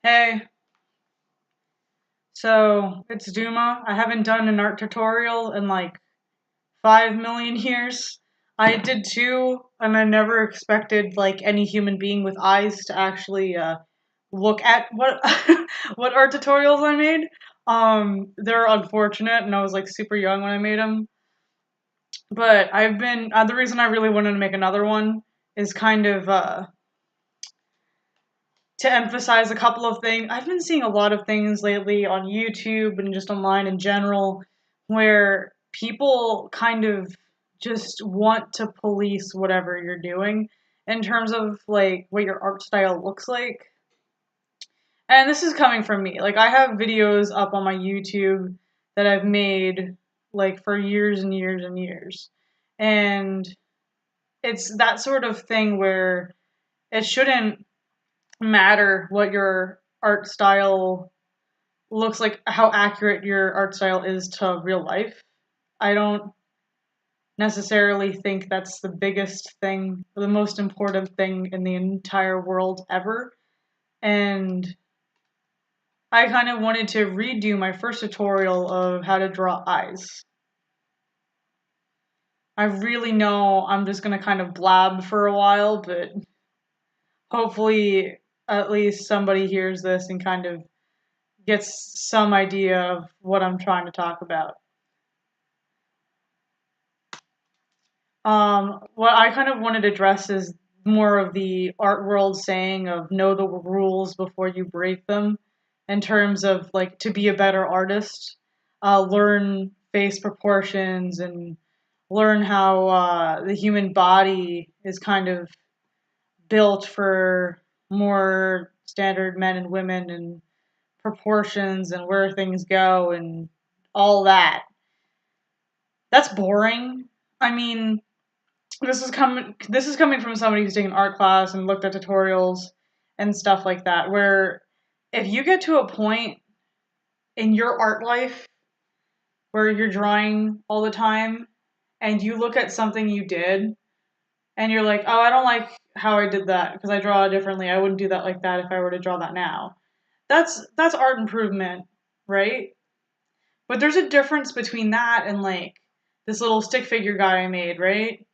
Hey, so it's Duma. I haven't done an art tutorial in like 5 million years. I did two, and I never expected like any human being with eyes to actually look at what what art tutorials I made. They're unfortunate, and I was like super young when I made them. But I've been the reason I really wanted to make another one is kind of to emphasize a couple of things. I've been seeing a lot of things lately on YouTube and just online in general where people kind of just want to police whatever you're doing in terms of like what your art style looks like. And this is coming from me. Like I have videos up on my YouTube that I've made like for years and years and years. And it's that sort of thing where it shouldn't matter what your art style looks like, how accurate your art style is to real life. I don't necessarily think that's the biggest thing, or the most important thing in the entire world ever. And I kind of wanted to redo my first tutorial of how to draw eyes. I really know I'm just gonna kind of blab for a while, but hopefully at least somebody hears this and kind of gets some idea of what I'm trying to talk about. What I kind of wanted to address is more of the art world saying of know the rules before you break them, in terms of like to be a better artist, learn face proportions and learn how the human body is kind of built for more standard men and women and proportions and where things go and all that. That's boring. I mean, this is coming from somebody who's taken art class and looked at tutorials and stuff like that, where if you get to a point in your art life where you're drawing all the time and you look at something you did and you're like, oh, I don't like how I did that because I draw it differently. I wouldn't do that like that if I were to draw that now. That's art improvement, right? But there's a difference between that and like this little stick figure guy I made, right?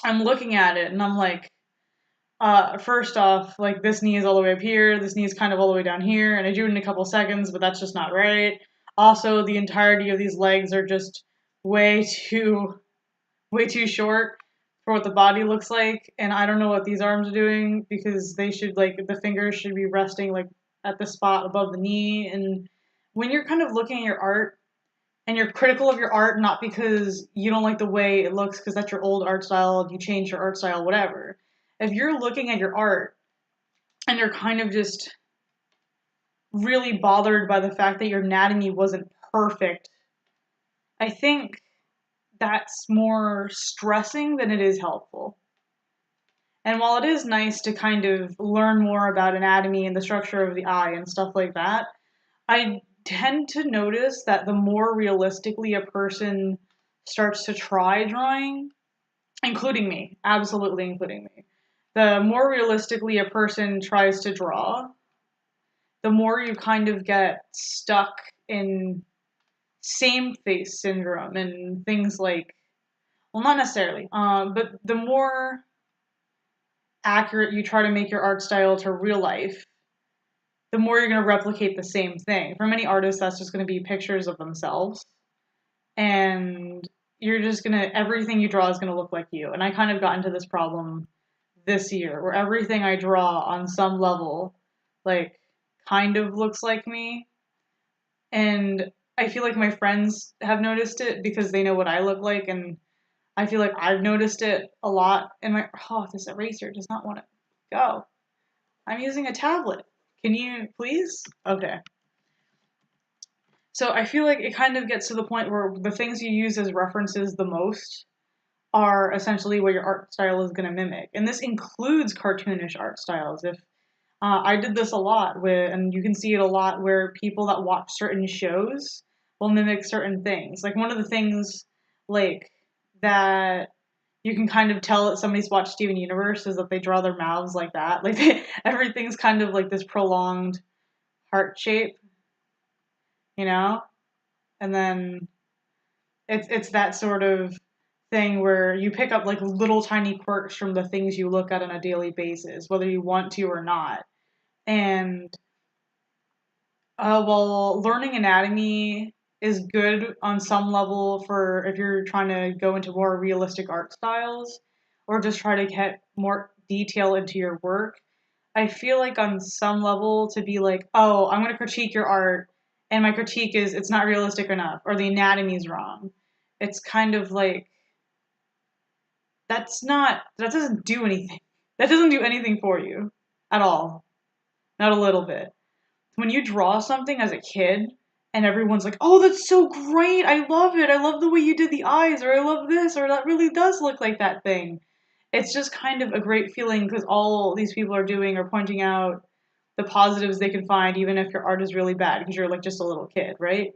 I'm looking at it and I'm like, first off, like this knee is all the way up here, this knee is kind of all the way down here, and I do it in a couple seconds, but that's just not right. Also, the entirety of these legs are just way too way too short for what the body looks like, and I don't know what these arms are doing because they should like the fingers should be resting like at the spot above the knee. And when you're kind of looking at your art and you're critical of your art not because you don't like the way it looks because that's your old art style, you change your art style, whatever. If you're looking at your art and you're kind of just really bothered by the fact that your anatomy wasn't perfect, I think that's more stressing than it is helpful. And while it is nice to kind of learn more about anatomy and the structure of the eye and stuff like that, I tend to notice that the more realistically a person starts to try drawing, including me, absolutely including me, the more realistically a person tries to draw, the more you kind of get stuck in same face syndrome and things like, well, not necessarily, but the more accurate you try to make your art style to real life, the more you're going to replicate the same thing. For many artists, that's just going to be pictures of themselves. And you're just going to, everything you draw is going to look like you. And I kind of got into this problem this year where everything I draw on some level, like, kind of looks like me. And I feel like my friends have noticed it because they know what I look like. And I feel like I've noticed it a lot. And this eraser does not want to go. I'm using a tablet. Can you please? Okay. So I feel like it kind of gets to the point where the things you use as references the most are essentially what your art style is going to mimic. And this includes cartoonish art styles. If I did this a lot with, and you can see it a lot where people that watch certain shows will mimic certain things. Like one of the things like that you can kind of tell that somebody's watched Steven Universe is that they draw their mouths like that. Like everything's kind of like this prolonged heart shape, you know? And then it's that sort of thing where you pick up like little tiny quirks from the things you look at on a daily basis, whether you want to or not. And well, learning anatomy is good on some level for if you're trying to go into more realistic art styles or just try to get more detail into your work. I feel like on some level to be like, oh, I'm going to critique your art, and my critique is it's not realistic enough, or the anatomy's wrong. It's kind of like, that doesn't do anything. That doesn't do anything for you at all. Not a little bit. When you draw something as a kid and everyone's like, oh, that's so great. I love it. I love the way you did the eyes, or I love this, or that really does look like that thing. It's just kind of a great feeling because all these people are doing are pointing out the positives they can find, even if your art is really bad because you're like just a little kid, right?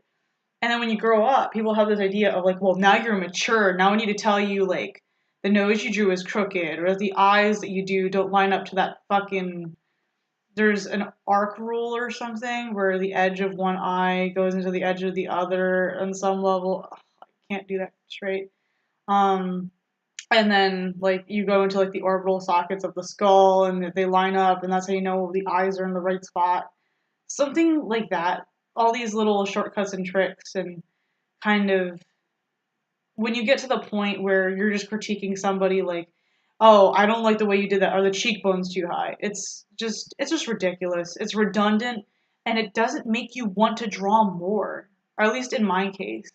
And then when you grow up, people have this idea of like, well, now you're mature. Now I need to tell you like the nose you drew is crooked, or the eyes that you do don't line up to that fucking. There's an arc rule or something where the edge of one eye goes into the edge of the other on some level. Ugh, I can't do that straight. Um, and then like you go into like the orbital sockets of the skull and they line up, and that's how you know the eyes are in the right spot. Something like that. All these little shortcuts and tricks, and kind of when you get to the point where you're just critiquing somebody like, oh, I don't like the way you did that, or the cheekbone's too high. It's just ridiculous. It's redundant, and it doesn't make you want to draw more. Or at least in my case.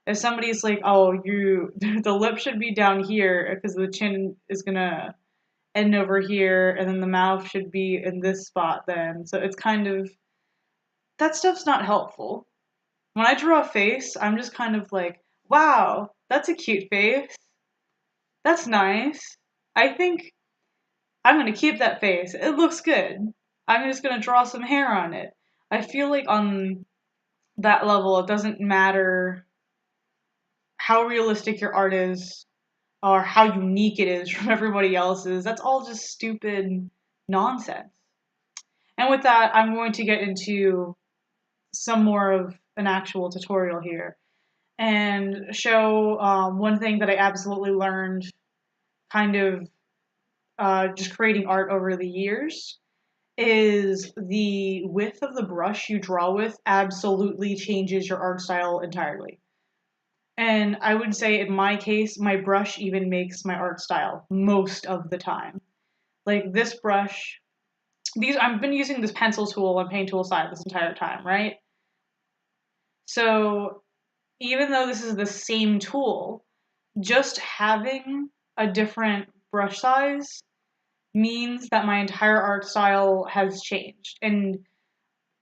If somebody's like, oh, you the lip should be down here because the chin is gonna end over here, and then the mouth should be in this spot then. So it's kind of that stuff's not helpful. When I draw a face, I'm just kind of like, wow, that's a cute face. That's nice. I think I'm going to keep that face. It looks good. I'm just going to draw some hair on it. I feel like on that level, it doesn't matter how realistic your art is or how unique it is from everybody else's. That's all just stupid nonsense. And with that, I'm going to get into some more of an actual tutorial here and show one thing that I absolutely learned kind of just creating art over the years is the width of the brush you draw with absolutely changes your art style entirely. And I would say in my case, my brush even makes my art style most of the time. Like this brush, I've been using this pencil tool on paint tool side this entire time, right? So even though this is the same tool, just having a different brush size means that my entire art style has changed. And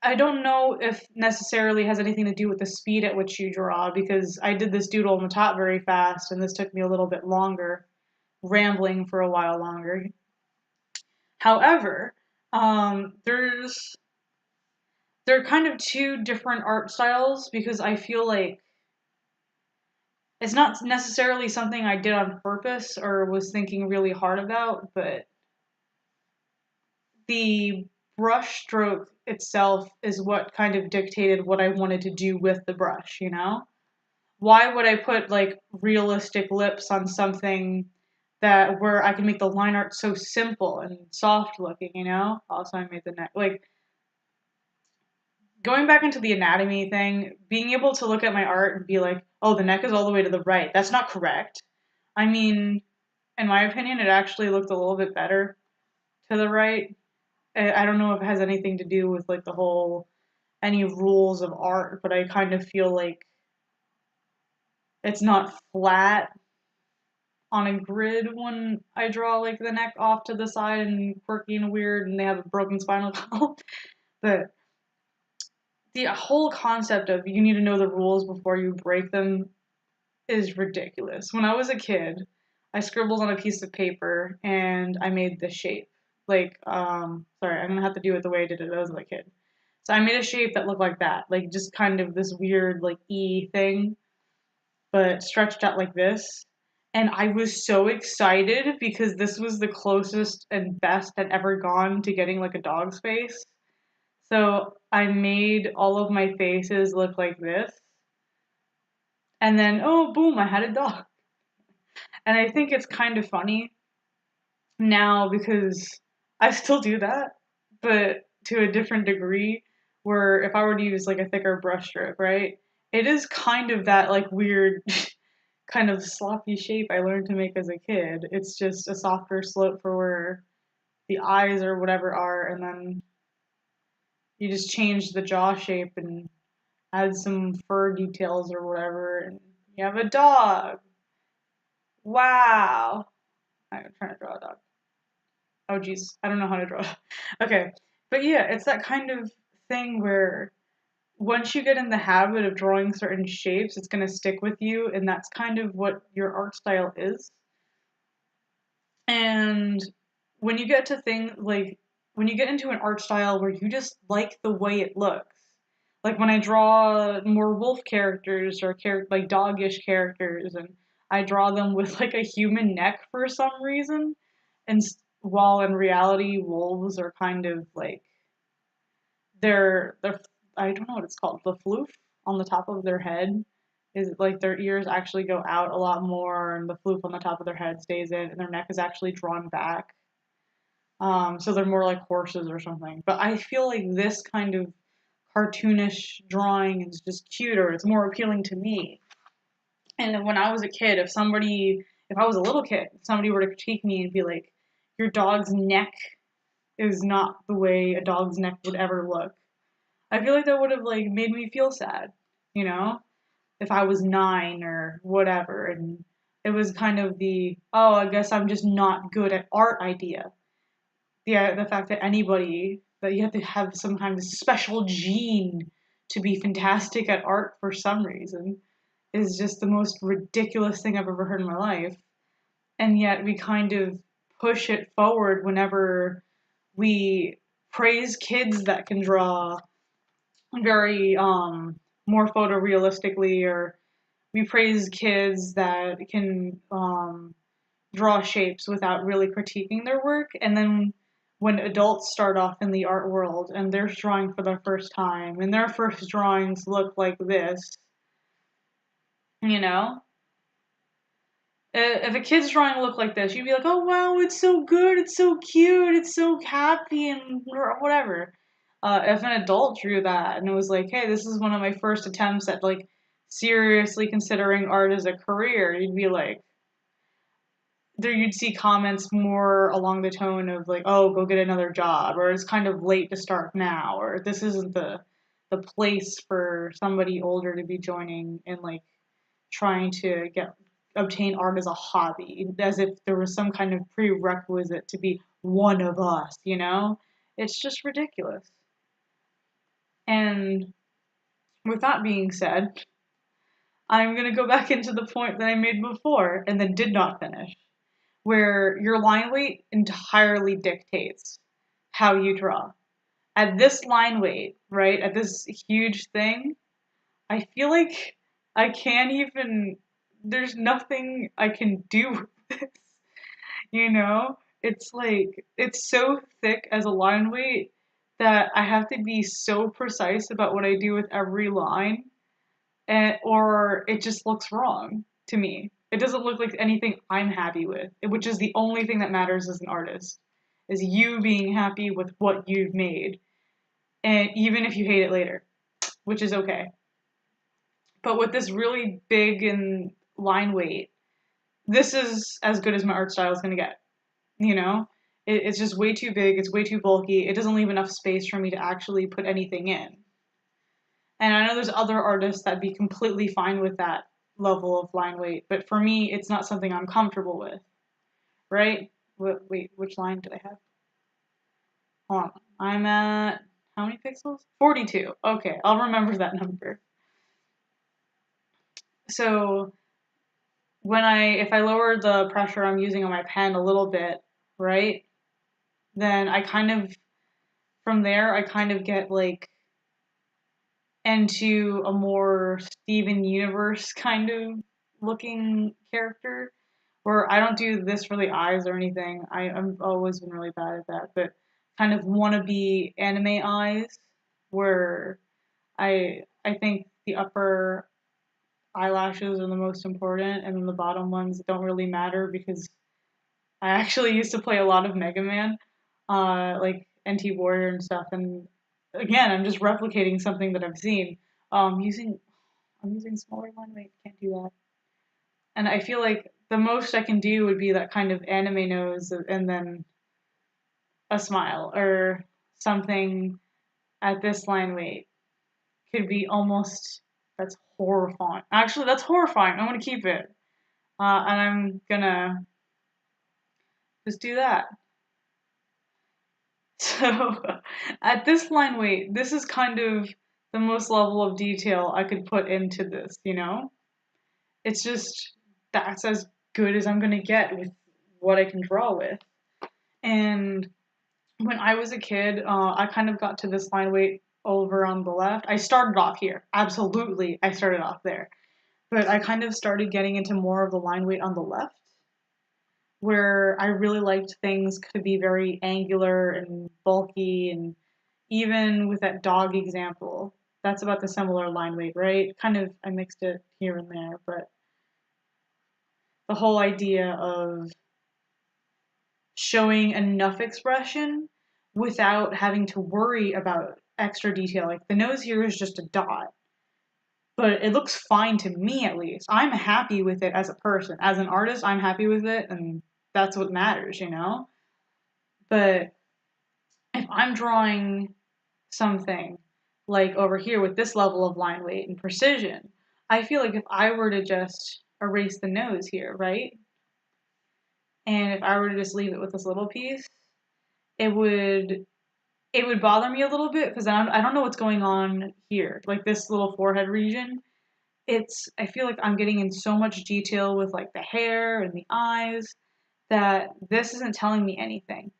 I don't know if necessarily has anything to do with the speed at which you draw, because I did this doodle on the top very fast, and this took me a little bit longer, rambling for a while longer. However, there are kind of two different art styles because I feel like it's not necessarily something I did on purpose or was thinking really hard about, but the brush stroke itself is what kind of dictated what I wanted to do with the brush, you know? Why would I put like realistic lips on something that where I can make the line art so simple and soft looking, you know? Also I made the neck like going back into the anatomy thing, being able to look at my art and be like, oh, the neck is all the way to the right. That's not correct. I mean, in my opinion, it actually looked a little bit better to the right. I don't know if it has anything to do with like the whole any rules of art, but I kind of feel like it's not flat on a grid when I draw like the neck off to the side and quirky and weird and they have a broken spinal column. But the whole concept of you need to know the rules before you break them is ridiculous. When I was a kid, I scribbled on a piece of paper and I made this shape. Like, sorry, I'm gonna have to do it the way I did it as a kid. So I made a shape that looked like that, like just kind of this weird like E thing, but stretched out like this. And I was so excited because this was the closest and best I'd ever gone to getting like a dog's face. So I made all of my faces look like this. And then, oh, boom, I had a dog. And I think it's kind of funny now because I still do that, but to a different degree. Where if I were to use like a thicker brush stroke, right, it is kind of that like weird, kind of sloppy shape I learned to make as a kid. It's just a softer slope for where the eyes or whatever are, and then you just change the jaw shape and add some fur details or whatever, and you have a dog. Wow. I'm trying to draw a dog. Oh, geez. I don't know how to draw. Okay. But yeah, it's that kind of thing where once you get in the habit of drawing certain shapes, it's going to stick with you, and that's kind of what your art style is. And when you get to things like when you get into an art style where you just like the way it looks, like when I draw more wolf characters or like doggish characters, and I draw them with like a human neck for some reason, and while in reality wolves are kind of like they're I don't know what it's called, the floof on the top of their head is like their ears actually go out a lot more, and the floof on the top of their head stays in, and their neck is actually drawn back. So they're more like horses or something. But I feel like this kind of cartoonish drawing is just cuter. It's more appealing to me. And when I was a kid, if I was a little kid, somebody were to critique me and be like, your dog's neck is not the way a dog's neck would ever look. I feel like that would have like made me feel sad, you know, if I was 9 or whatever, and it was kind of the, oh, I guess I'm just not good at art idea. Yeah, the fact that that you have to have some kind of special gene to be fantastic at art for some reason is just the most ridiculous thing I've ever heard in my life. And yet we kind of push it forward whenever we praise kids that can draw very more photorealistically, or we praise kids that can draw shapes without really critiquing their work. And then when adults start off in the art world and they're drawing for the first time and their first drawings look like this, you know, if a kid's drawing looked like this, you'd be like, oh wow, it's so good, it's so cute, it's so happy, and whatever. If an adult drew that and it was like, hey, this is one of my first attempts at like seriously considering art as a career, you'd be like, you'd see comments more along the tone of like, oh, go get another job, or it's kind of late to start now, or this isn't the place for somebody older to be joining and like trying to obtain art as a hobby, as if there was some kind of prerequisite to be one of us, you know? It's just ridiculous. And with that being said, I'm going to go back into the point that I made before and then did not finish, where your line weight entirely dictates how you draw. At this line weight, right, at this huge thing, I feel like I can't even, there's nothing I can do with this, you know? It's like, it's so thick as a line weight that I have to be so precise about what I do with every line, or it just looks wrong to me. It doesn't look like anything I'm happy with, which is the only thing that matters as an artist, is you being happy with what you've made, and even if you hate it later, which is okay. But with this really big and line weight, this is as good as my art style is going to get. You know, it's just way too big. It's way too bulky. It doesn't leave enough space for me to actually put anything in. And I know there's other artists that'd be completely fine with that level of line weight, but for me, it's not something I'm comfortable with. Right? Wait, which line did I have? Hold on. I'm at how many pixels? 42. Okay, I'll remember that number. So if I lower the pressure I'm using on my pen a little bit, right, then from there, I kind of get like into a more Steven Universe kind of looking character, where I don't do this for the eyes or anything. I've always been really bad at that, but kind of wannabe anime eyes, where I think the upper eyelashes are the most important, and then the bottom ones don't really matter because I actually used to play a lot of Mega Man, like NT Warrior and stuff, and again, I'm just replicating something that I've seen. Using I'm using smaller line weight, can't do that. And I feel like the most I can do would be that kind of anime nose and then a smile or something at this line weight could be almost that's horrifying. Actually, that's horrifying. I'm gonna keep it, and I'm gonna just do that. So at this line weight, this is kind of the most level of detail I could put into this. It's just that's as good as I'm gonna get with what I can draw with. And when I was a kid, I kind of got to this line weight over on the left. I started off here. Absolutely, I started off there. But I kind of started getting into more of the line weight on the left, where I really liked things to be very angular and bulky, and even with that dog example, that's about the similar line weight, right? Kind of, I mixed it here and there, but the whole idea of showing enough expression without having to worry about extra detail. Like the nose here is just a dot, but it looks fine to me at least. I'm happy with it as a person. As an artist, I'm happy with it, and that's what matters. But if I'm drawing something like over here with this level of line weight and precision, I feel like if I were to just erase the nose here, right? And if I were to just leave it with this little piece, it would bother me a little bit because I don't know what's going on here. Like this little forehead region, I feel like I'm getting in so much detail with like the hair and the eyes that this isn't telling me anything.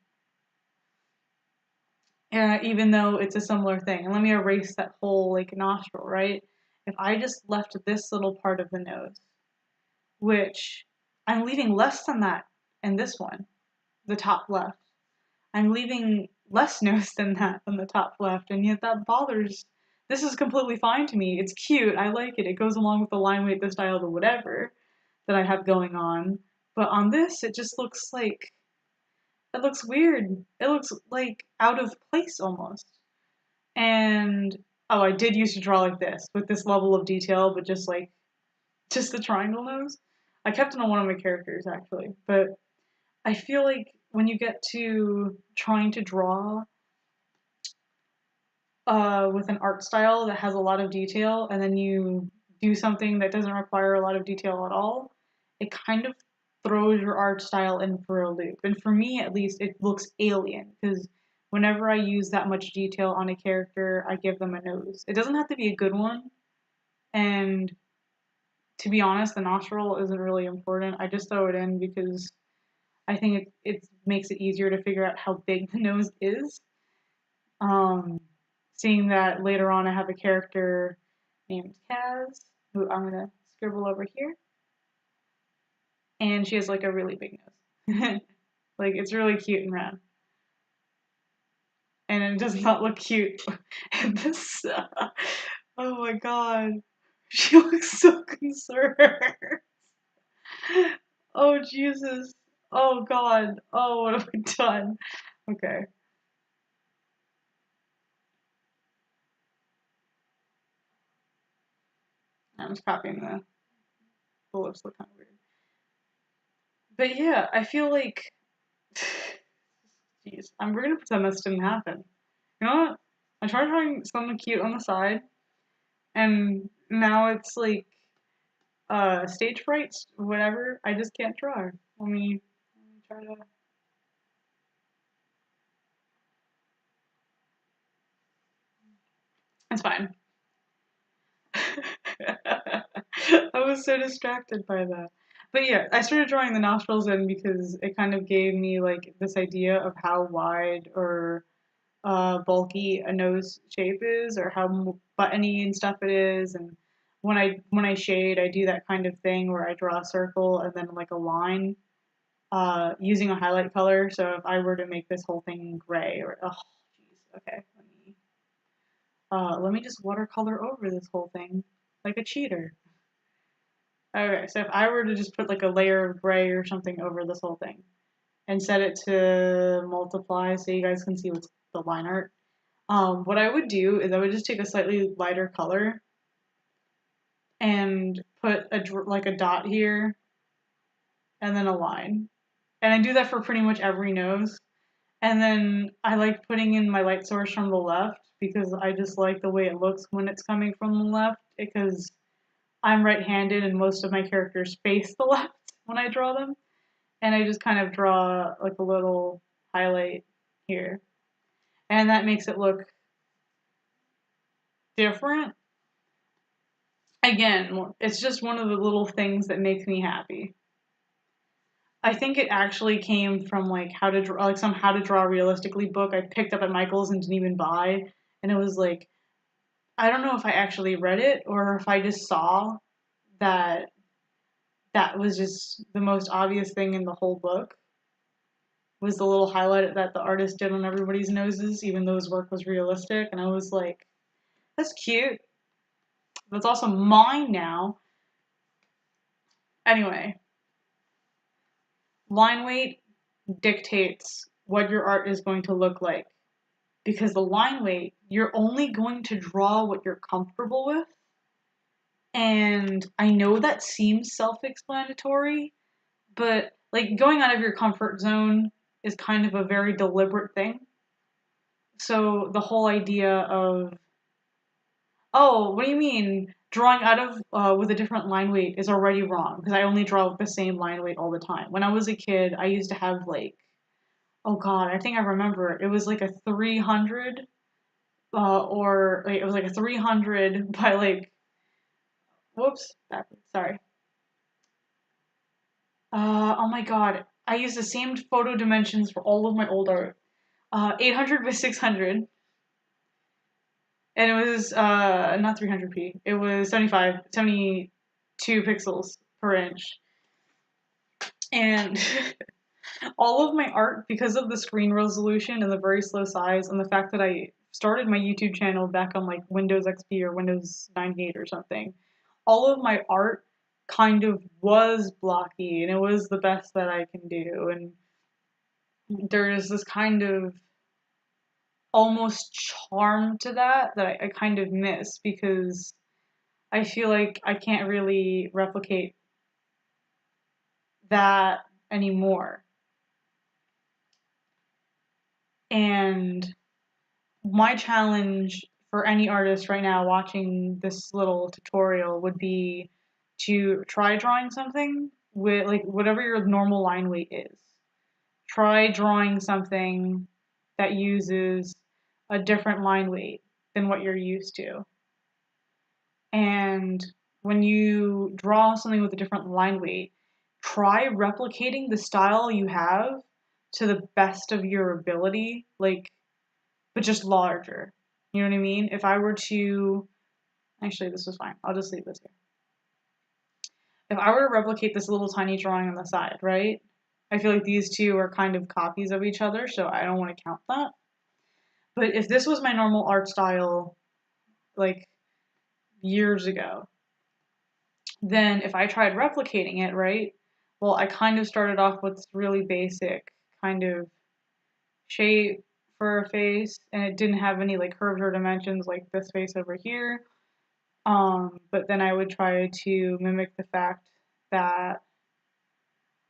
Even though it's a similar thing. And let me erase that whole like nostril, right? If I just left this little part of the nose, which I'm leaving less than that in this one, the top left. I'm leaving less nose than that on the top left, and yet that bothers. This is completely fine to me. It's cute. I like it. It goes along with the line weight, the style, the whatever that I have going on. But on this, it just looks like it looks weird. It looks like out of place almost. And oh, I did used to draw like this with this level of detail, but just the triangle nose. I kept it on one of my characters actually, but I feel like when you get to trying to draw with an art style that has a lot of detail, and then you do something that doesn't require a lot of detail at all, it kind of throws your art style in for a loop. And for me, at least, it looks alien because whenever I use that much detail on a character, I give them a nose. It doesn't have to be a good one, and to be honest, the nostril isn't really important. I just throw it in because I think it makes it easier to figure out how big the nose is. Um, Seeing that later on I have a character named Kaz, who I'm gonna scribble over here, and she has like a really big nose. Like it's really cute and round. And it does not look cute. And this, oh my god, she looks so concerned. Oh Jesus. Oh god. Oh, what have I done? Okay. I'm just copying the lips look kind of weird. But yeah, I feel like, jeez, we're gonna pretend this didn't happen. You know what? I tried drawing something cute on the side, and now it's like, stage fright, whatever. I just can't draw. Let me try to. It's fine. I was so distracted by that. But yeah, I started drawing the nostrils in because it kind of gave me like this idea of how wide or bulky a nose shape is, or how buttony and stuff it is. And when I shade, I do that kind of thing where I draw a circle and then like a line using a highlight color. So if I were to make this whole thing gray, or oh, jeez, okay, let me. Let me just watercolor over this whole thing like a cheater. Okay, so if I were to just put like a layer of gray or something over this whole thing and set it to multiply so you guys can see what's the line art, what I would do is I would just take a slightly lighter color and put like a dot here and then a line. And I do that for pretty much every nose. And then I like putting in my light source from the left because I just like the way it looks when it's coming from the left, because I'm right-handed and most of my characters face the left when I draw them. And I just kind of draw like a little highlight here. And that makes it look different. Again, it's just one of the little things that makes me happy. I think it actually came from like how to draw, like some how to draw realistically book I picked up at Michael's and didn't even buy. And it was like, I don't know if I actually read it or if I just saw that that was just the most obvious thing in the whole book, was the little highlight that the artist did on everybody's noses, even though his work was realistic. And I was like, that's cute. That's also mine now. Anyway, line weight dictates what your art is going to look like. Because the line weight, you're only going to draw what you're comfortable with. And I know that seems self-explanatory, but like going out of your comfort zone is kind of a very deliberate thing. So the whole idea of, oh, what do you mean? Drawing out of with a different line weight is already wrong because I only draw with the same line weight all the time. When I was a kid, I used to have like, oh god, I think I remember it was like a 300, or like, it was like a 300 by like, whoops, sorry. Oh my god, I used the same photo dimensions for all of my old art. 800 by 600. And it was not 300p. It was 72 pixels per inch. And all of my art, because of the screen resolution and the very slow size and the fact that I started my YouTube channel back on like Windows XP or Windows 98 or something, all of my art kind of was blocky and it was the best that I can do. And there's this kind of almost charm to that I kind of miss, because I feel like I can't really replicate that anymore. And my challenge for any artist right now watching this little tutorial would be to try drawing something with like whatever your normal line weight is. Try drawing something that uses a different line weight than what you're used to. And when you draw something with a different line weight, try replicating the style you have to the best of your ability, like, but just larger. You know what I mean? If I were to, actually, this was fine. I'll just leave this here. If I were to replicate this little tiny drawing on the side, right? I feel like these two are kind of copies of each other, so I don't want to count that. But if this was my normal art style, like, years ago, then if I tried replicating it, right? Well, I kind of started off with this really basic kind of shape for a face, and it didn't have any like curves or dimensions like this face over here. But then I would try to mimic the fact that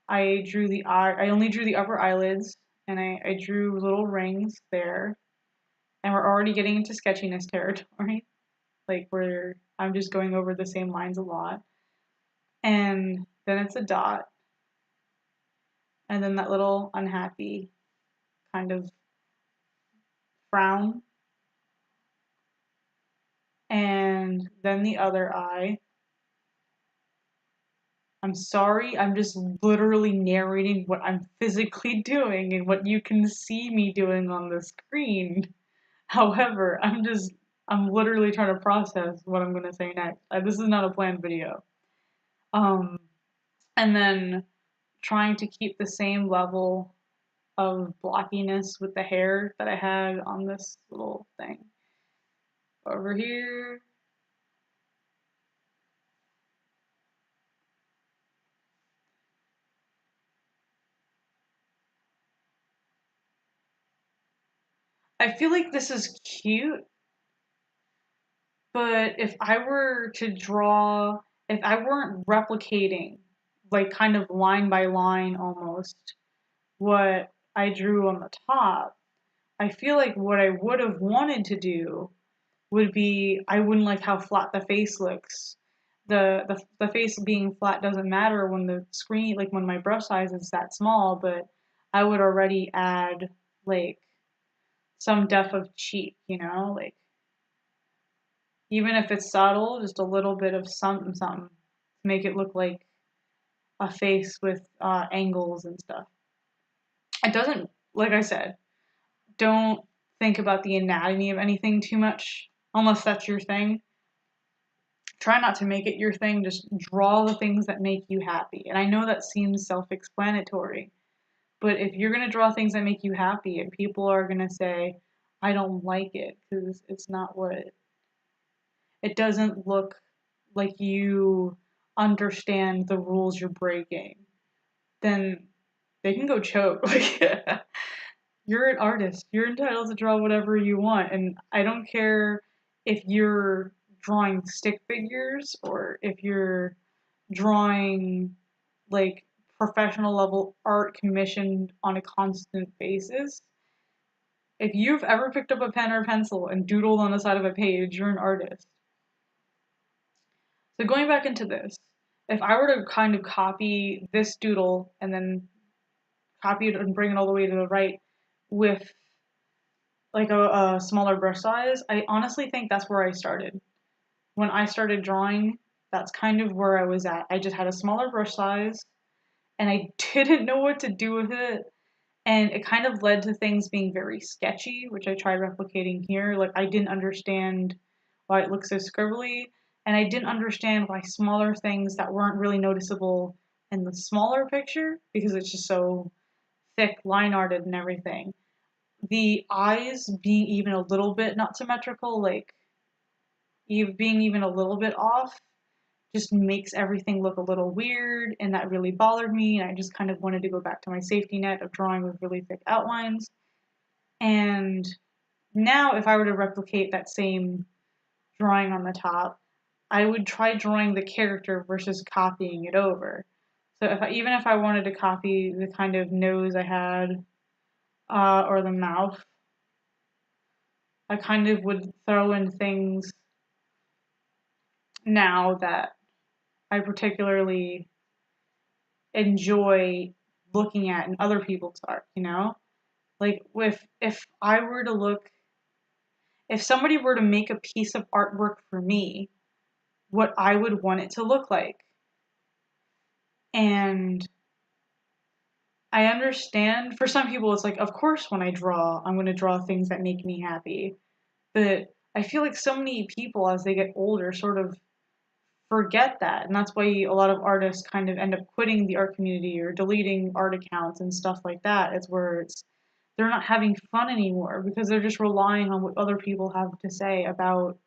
I drew the eye, I only drew the upper eyelids, and I drew little rings there. And we're already getting into sketchiness territory, like where I'm just going over the same lines a lot. And then it's a dot, and then that little unhappy kind of frown, and then the other eye. I'm sorry, I'm just literally narrating what I'm physically doing and what you can see me doing on the screen. However, I'm literally trying to process what I'm going to say next. This is not a planned video. And then trying to keep the same level of blockiness with the hair that I had on this little thing. over here. I feel like this is cute, but if I were to draw, if I weren't replicating, like kind of line by line almost, what I drew on the top, I feel like what I would have wanted to do would be I wouldn't like how flat the face looks. The face being flat doesn't matter when the screen, like when my brush size is that small, but I would already add like some depth of cheek, like even if it's subtle, just a little bit of something something to make it look like a face with angles and stuff. It doesn't, like I said, don't think about the anatomy of anything too much unless that's your thing. Try not to make it your thing. Just draw the things that make you happy. And I know that seems self-explanatory, but if you're going to draw things that make you happy and people are going to say, I don't like it because it's not what it doesn't look like you understand the rules you're breaking, then they can go choke. Like, you're an artist. You're entitled to draw whatever you want. And I don't care if you're drawing stick figures or if you're drawing like professional level art commissioned on a constant basis. If you've ever picked up a pen or a pencil and doodled on the side of a page, you're an artist. So going back into this, if I were to kind of copy this doodle and then copy it and bring it all the way to the right with like a smaller brush size, I honestly think that's where I started. When I started drawing, that's kind of where I was at. I just had a smaller brush size and I didn't know what to do with it. And it kind of led to things being very sketchy, which I tried replicating here. Like, I didn't understand why it looks so scribbly, and I didn't understand why smaller things that weren't really noticeable in the smaller picture, because it's just so thick, line arted and everything. The eyes being even a little bit not symmetrical, like being even a little bit off, just makes everything look a little weird, and that really bothered me, and I just kind of wanted to go back to my safety net of drawing with really thick outlines. And now if I were to replicate that same drawing on the top, I would try drawing the character versus copying it over. So even if I wanted to copy the kind of nose I had, or the mouth, I kind of would throw in things now that I particularly enjoy looking at in other people's art, Like if somebody were to make a piece of artwork for me, what I would want it to look like. And I understand for some people it's like, of course when I draw, I'm going to draw things that make me happy. But I feel like so many people as they get older sort of forget that, and that's why a lot of artists kind of end up quitting the art community or deleting art accounts and stuff like that. It's where they're not having fun anymore because they're just relying on what other people have to say about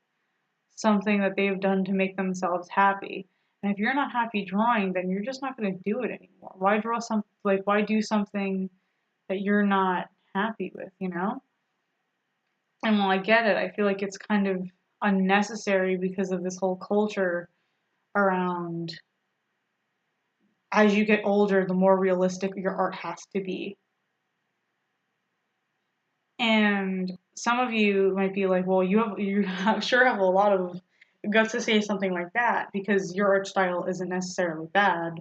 something that they've done to make themselves happy. And if you're not happy drawing, then you're just not going to do it anymore. Why do something that you're not happy with? And while I get it, I feel like it's kind of unnecessary because of this whole culture around as you get older, the more realistic your art has to be. And some of you might be like, well, you sure have a lot of guts to say something like that because your art style isn't necessarily bad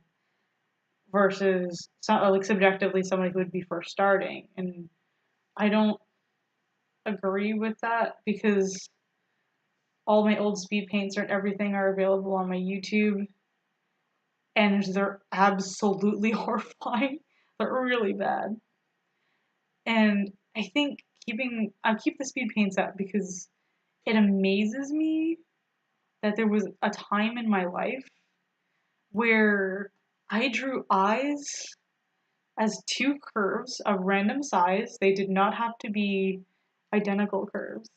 versus like subjectively somebody who would be first starting. And I don't agree with that because all my old speed paints and everything are available on my YouTube, and they're absolutely horrifying. They're really bad. And I think I keep the speed paints up because it amazes me that there was a time in my life where I drew eyes as two curves of random size. They did not have to be identical curves.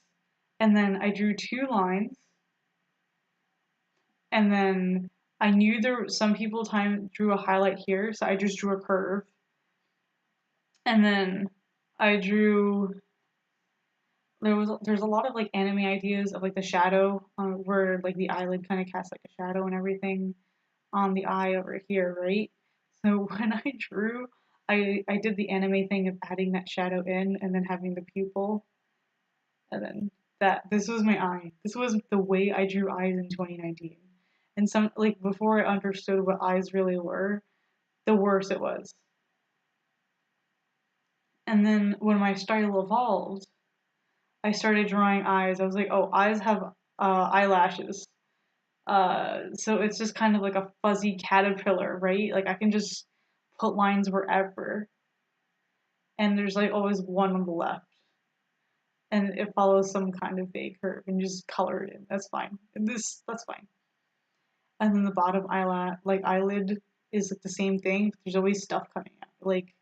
And then I drew 2 lines, and then I knew some people drew a highlight here, so I just drew a curve. And then I drew, there's a lot of like anime ideas of like the shadow, where like the eyelid kind of casts like a shadow and everything on the eye over here, right? So when I drew, I did the anime thing of adding that shadow in and then having the pupil, and then this was my eye. This was the way I drew eyes in 2019. And some, like, before I understood what eyes really were, the worse it was. And then when my style evolved, I started drawing eyes. I was like, oh, eyes have eyelashes. So it's just kind of like a fuzzy caterpillar, right? Like I can just put lines wherever. And there's like always one on the left. And it follows some kind of vague curve and just color it in. That's fine. That's fine. And then the bottom eyelid is like the same thing. There's always stuff coming out, like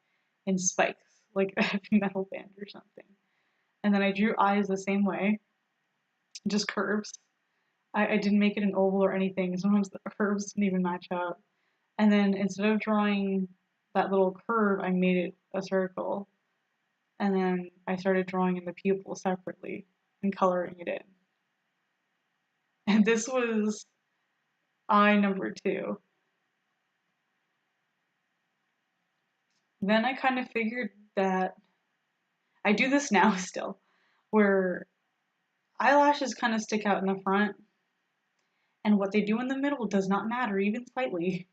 in spikes, like a heavy metal band or something. And then I drew eyes the same way, just curves. I didn't make it an oval or anything. Sometimes the curves didn't even match up. And then instead of drawing that little curve, I made it a circle. And then I started drawing in the pupil separately and coloring it in. And this was eye number 2. Then I kind of figured that I do this now still, where eyelashes kind of stick out in the front, and what they do in the middle does not matter, even slightly.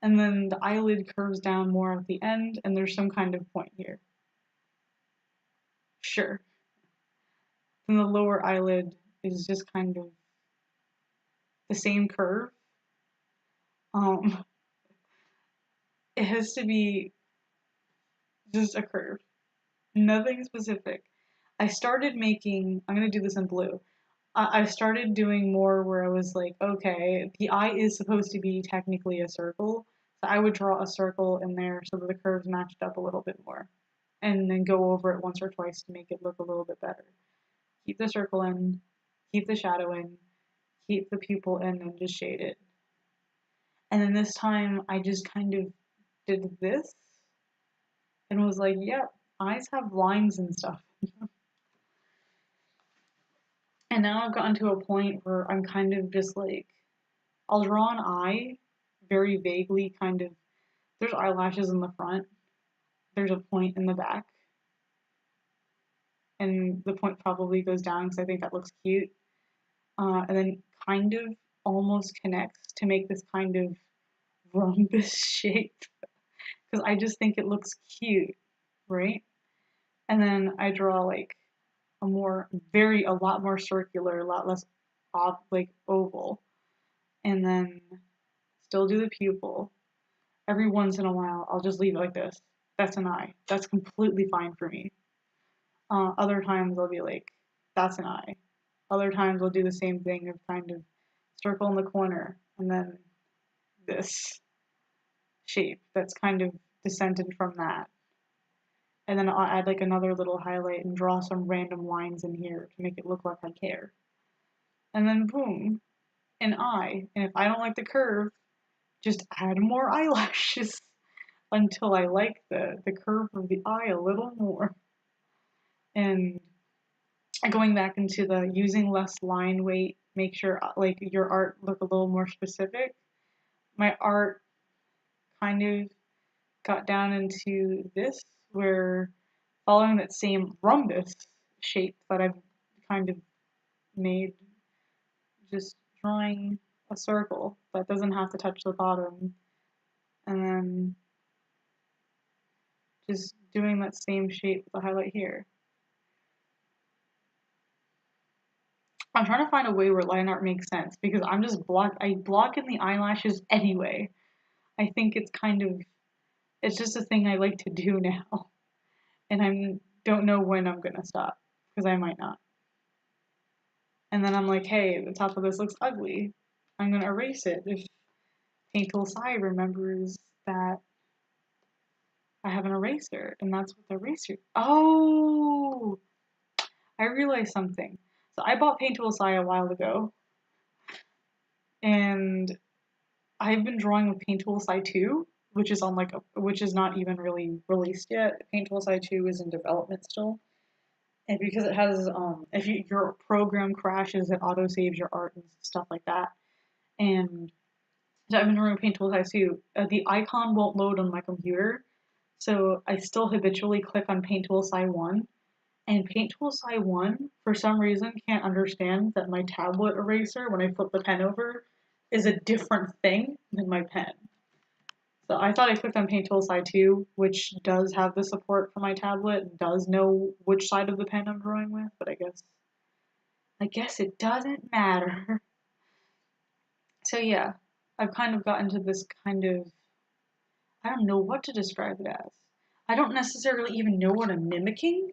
And then the eyelid curves down more at the end, and there's some kind of point here. Sure. Then the lower eyelid is just kind of the same curve. It has to be just a curve, nothing specific. I'm gonna do this in blue. I started doing more where I was like, okay, the eye is supposed to be technically a circle, so I would draw a circle in there so that the curves matched up a little bit more, and then go over it once or twice to make it look a little bit better. Keep the circle in, keep the shadow in, keep the pupil in, and just shade it. And then this time I just kind of did this and was like, yep, eyes have lines and stuff. And now I've gotten to a point where I'm kind of just like, I'll draw an eye very vaguely, kind of. There's eyelashes in the front, there's a point in the back, and the point probably goes down because I think that looks cute. And then kind of almost connects to make this kind of rhombus shape because I just think it looks cute, right? And then I draw like a lot more circular, a lot less off, like oval, and then still do the pupil. Every once in a while, I'll just leave it like this. That's an eye. That's completely fine for me. Other times I'll be like, that's an eye. Other times I'll do the same thing of kind of circle in the corner and then this shape that's kind of descended from that. And then I'll add like another little highlight and draw some random lines in here to make it look like I care. And then boom, an eye. And if I don't like the curve, just add more eyelashes until I like the curve of the eye a little more. And going back into the using less line weight, make sure like your art look a little more specific. My art kind of got down into this, where following that same rhombus shape that I've kind of made, just drawing a circle that doesn't have to touch the bottom, and then just doing that same shape with the highlight here. I'm trying to find a way where line art makes sense because I block in the eyelashes anyway. I think it's just a thing I like to do now. And I don't know when I'm gonna stop because I might not. And then I'm like, hey, the top of this looks ugly. I'm gonna erase it if Painful Sai remembers that I have an eraser, and that's what the eraser. Oh, I I realized something. So I bought Paint Tool Sai a while ago, and I've been drawing with Paint Tool Sai 2, which is on which is not even really released yet. Paint Tool Sai 2 is in development still. And because it has, if your program crashes, it auto saves your art and stuff like that. And so I've been drawing with Paint Tool Sai 2. The icon won't load on my computer, so I still habitually click on Paint Tool Sai 1. And Paint Tool Sai 1, for some reason, can't understand that my tablet eraser, when I flip the pen over, is a different thing than my pen. So I thought I clicked on Paint Tool Sai 2, which does have the support for my tablet, and does know which side of the pen I'm drawing with, but I guess it doesn't matter. So yeah, I've kind of gotten to this kind of, I don't know what to describe it as. I don't necessarily even know what I'm mimicking.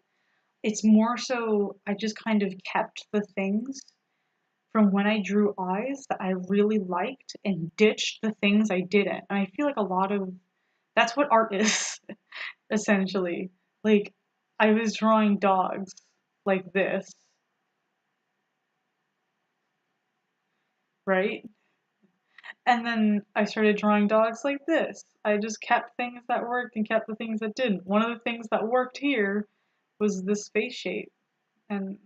It's more so I just kind of kept the things from when I drew eyes that I really liked and ditched the things I didn't. And I feel like a lot of that's what art is, essentially. Like, I was drawing dogs like this, right? And then I started drawing dogs like this. I just kept things that worked and kept the things that didn't. One of the things that worked here was this face shape. And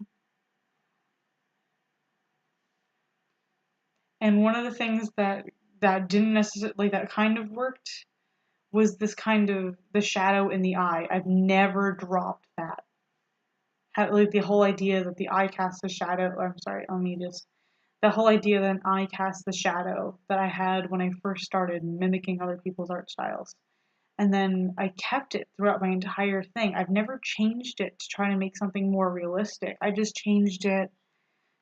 one of the things that didn't necessarily, that kind of worked, was this kind of the shadow in the eye. I've never dropped that. Like the whole idea that the eye casts a shadow. I'm sorry, the whole idea that an eye casts the shadow that I had when I first started mimicking other people's art styles. And then I kept it throughout my entire thing. I've never changed it to try to make something more realistic. I just changed it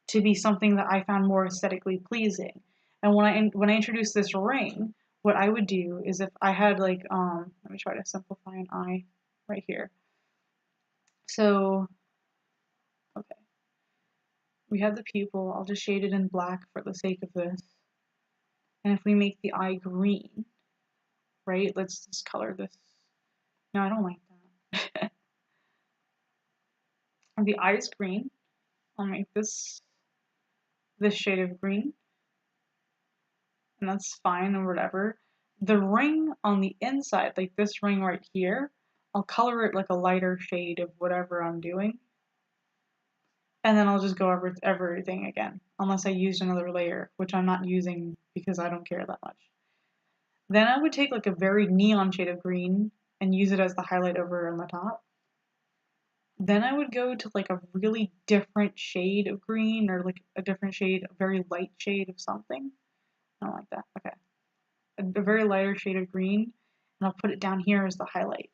to be something that I found more aesthetically pleasing. And when I introduced this ring, what I would do is if I had like let me try to simplify an eye right here. So okay, we have the pupil. I'll just shade it in black for the sake of this. And if we make the eye green, right? Let's just color this. No, I don't like that. And the eye is green. I'll make this shade of green, and that's fine or whatever. The ring on the inside, like this ring right here, I'll color it like a lighter shade of whatever I'm doing. And then I'll just go over everything again, unless I used another layer, which I'm not using because I don't care that much. Then I would take like a very neon shade of green and use it as the highlight over on the top. Then I would go to like a really different shade of green, or like a different shade, a very light shade of something. I don't like that. Okay. A very lighter shade of green, and I'll put it down here as the highlight.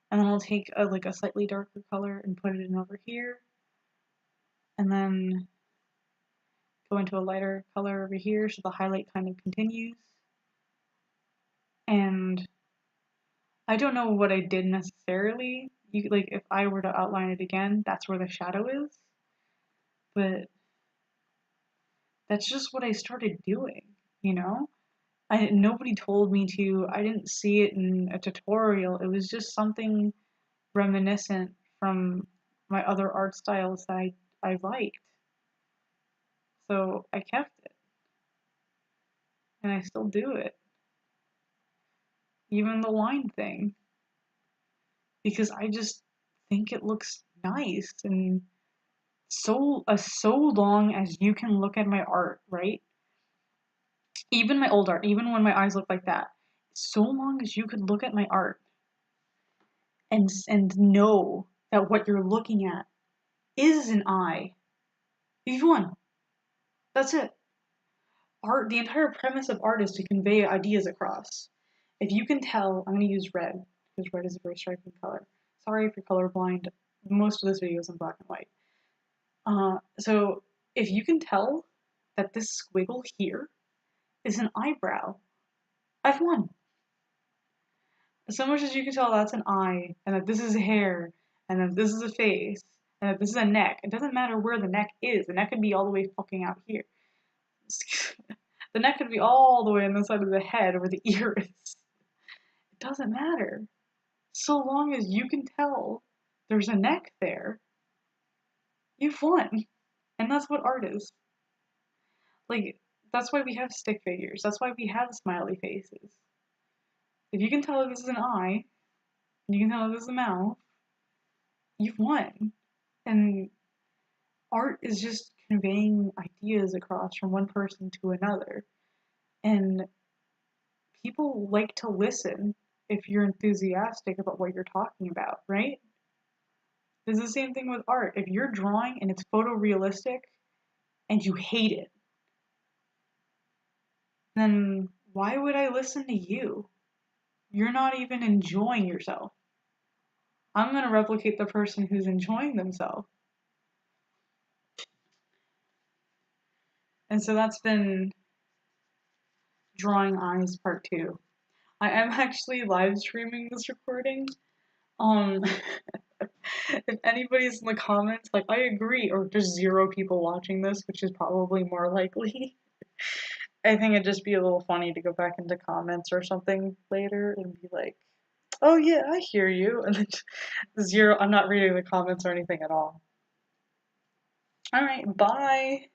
And then I'll take like a slightly darker color and put it in over here. And then go into a lighter color over here so the highlight kind of continues. And I don't know what I did necessarily. Like if I were to outline it again, that's where the shadow is. But that's just what I started doing, you know? Nobody told me to. I didn't see it in a tutorial. It was just something reminiscent from my other art styles that I liked. So I kept it. And I still do it. Even the line thing. Because I just think it looks nice, and so long as you can look at my art, right? Even my old art, even when my eyes look like that, so long as you could look at my art and know that what you're looking at is an eye, you've won. That's it. Art, the entire premise of art is to convey ideas across. If you can tell, I'm going to use red, because red is a very striking color. Sorry if you're colorblind. Most of this video is in black and white. So if you can tell that this squiggle here is an eyebrow, I've won. So much as you can tell that's an eye, and that this is a hair, and that this is a face, and that this is a neck. It doesn't matter where the neck is. The neck could be all the way fucking out here. The neck could be all the way on the side of the head where the ear is. It doesn't matter. So long as you can tell there's a neck there, You've won. And that's what art is. Like, that's why we have stick figures. That's why we have smiley faces. If you can tell this is an eye, and you can tell this is a mouth, you've won. And art is just conveying ideas across from one person to another. And people like to listen if you're enthusiastic about what you're talking about, right? It's the same thing with art. If you're drawing and it's photorealistic and you hate it, then why would I listen to you? You're not even enjoying yourself. I'm going to replicate the person who's enjoying themselves. And so that's been Drawing Eyes Part 2. I am actually live streaming this recording. Um, if anybody's in the comments, like, I agree, or just 0 people watching this, which is probably more likely, I think it'd just be a little funny to go back into comments or something later and be like, oh yeah, I hear you, and then 0, I'm not reading the comments or anything at all. Alright, bye!